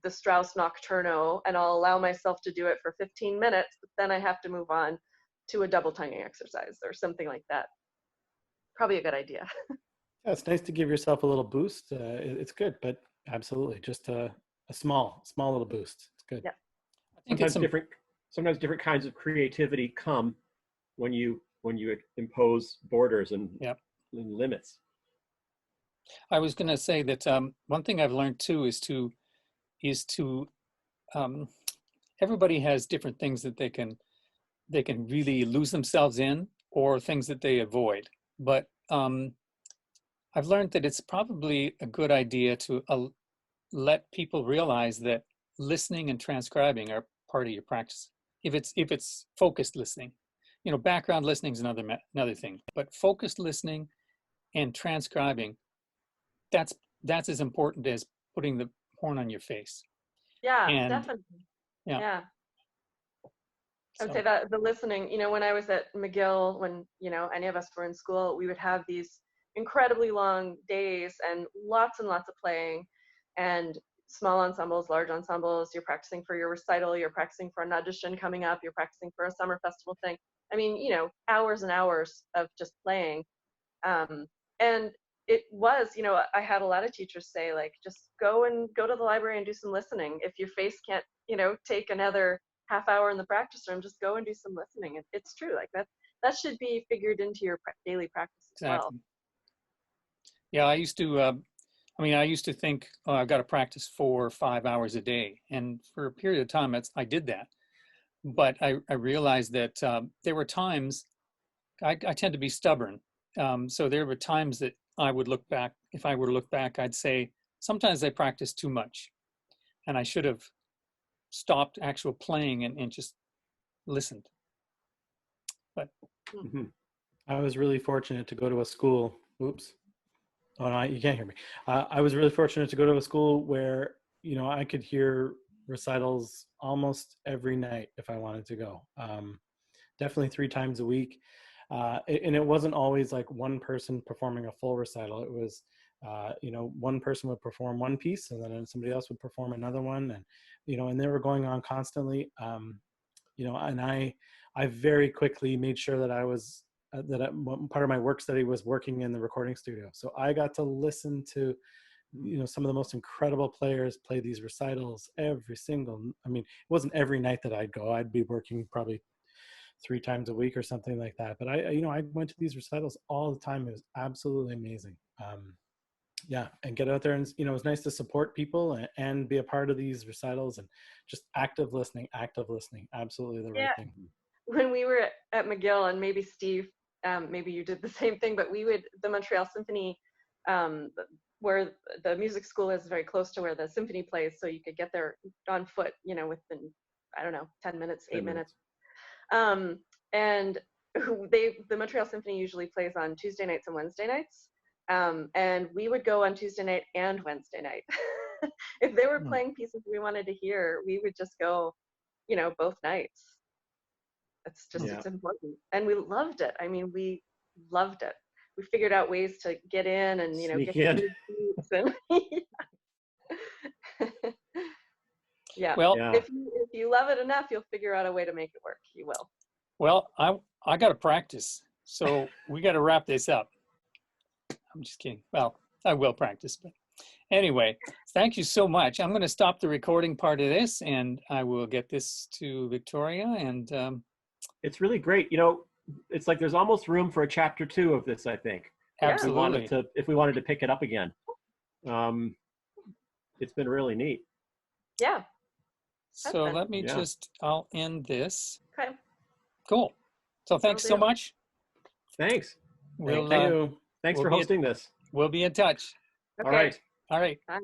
the Strauss Nocturno and I'll allow myself to do it for 15 minutes, but then I have to move on to a double tonguing exercise or something like that. Probably a good idea. Yeah, it's nice to give yourself a little boost. It's good, but absolutely, just a small little boost. It's good. Yeah. Sometimes different kinds of creativity come when you impose borders and limits. I was going to say that one thing I've learned too is to everybody has different things that they can really lose themselves in, or things that they avoid. But I I've learned that it's probably a good idea to let people realize that listening and transcribing are part of your practice. If it's focused listening, you know, background listening is another thing, but focused listening and transcribing, that's as important as putting the horn on your face. Yeah, And definitely. yeah. Yeah. I would So, say that the listening, you know, when I was at McGill, when, you know, any of us were in school, we would have these incredibly long days and lots of playing, and small ensembles, large ensembles. You're practicing for your recital, you're practicing for an audition coming up, you're practicing for a summer festival thing. I mean, you know, hours and hours of just playing. And it was, you know, I had a lot of teachers say, like, just go to the library and do some listening. If your face can't, you know, take another half hour in the practice room, just go and do some listening. It's true. Like that should be figured into your daily practice as well. exactly. Yeah, I used to think, oh, I've got to practice 4 or 5 hours a day. And for a period of time, I did that. But I realized that there were times, I tend to be stubborn. So there were times that I would look back, if I were to look back, I'd say, sometimes I practiced too much. And I should have stopped actual playing and just listened. But I was really fortunate to go to a school. Oops. Oh, no, you can't hear me. I was really fortunate to go to a school where, you know, I could hear recitals almost every night if I wanted to go. Definitely 3 times a week. And it wasn't always like one person performing a full recital. It was, you know, one person would perform one piece and then somebody else would perform another one. And, you know, and they were going on constantly. You know, and I very quickly made sure that I was, part of my work study was working in the recording studio. So I got to listen to, you know, some of the most incredible players play these recitals every single, I mean, it wasn't every night that I'd go. I'd be working probably 3 times a week or something like that. But I, you know, I went to these recitals all the time. It was absolutely amazing. Yeah, and get out there, and, you know, it's nice to support people and be a part of these recitals, and just active listening, absolutely the right thing. When we were at McGill, and maybe Steve, maybe you did the same thing, but the Montreal Symphony, where the music school is very close to where the symphony plays, so you could get there on foot, you know, within, I don't know, 10 minutes, 8 minutes. And the Montreal Symphony usually plays on Tuesday nights and Wednesday nights. And we would go on Tuesday night and Wednesday night. If they were playing pieces we wanted to hear, we would just go, you know, both nights. It's just, it's important. And we loved it. I mean, we loved it. We figured out ways to get in and, you know, Sneak get in. seats and yeah. well, If you love it enough, you'll figure out a way to make it work. You will. well, I got to practice. So we got to wrap this up. I'm just kidding. Well, I will practice, but anyway, thank you so much. I'm going to stop the recording part of this, and I will get this to Victoria. And it's really great. You know, it's like there's almost room for a chapter 2 of this, I think. absolutely. If we wanted to pick it up again. It's been really neat. Yeah. So let me I'll end this. Okay. Cool. So thanks so much. Thanks. We'll, Thanks for hosting this. We'll be in touch. Okay. All right. All right. Bye.